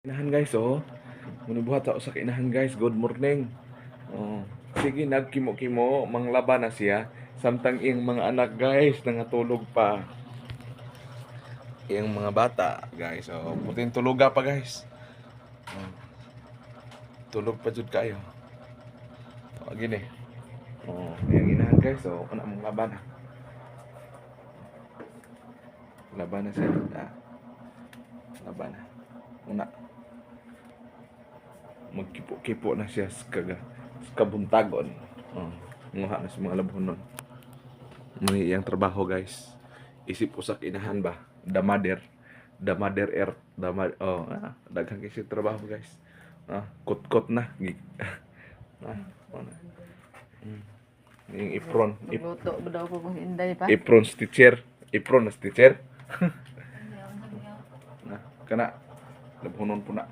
Inahan guys, oh. Munibuhat sa usa ka inahan guys. Good morning. Oh. Sige, nagkimo-kimo, manglaba na siya. Samtang iyang mga anak guys, nangatulog pa. Iyang mga bata guys, oh. Putin tuluga pa guys. Oh. Tulog pa jud kayo. Oh, gini. Oh, iyang inahan guys, oh. Una mong laban na. Laban na siya. Ah. Laban na. Una. Magkipo-kipo na siya sa kabuntagon. Oh. Nguha na sa mga labunon. May iyang trabaho guys. Isip usak inahan ba? The mother earth. Daghang kasi trabaho guys. Kot-kot na. Ano. Yung Magluto ba daw ko kung hinday pa? Apron stitcher. Apron na stitcher. Kana. Labunon po na.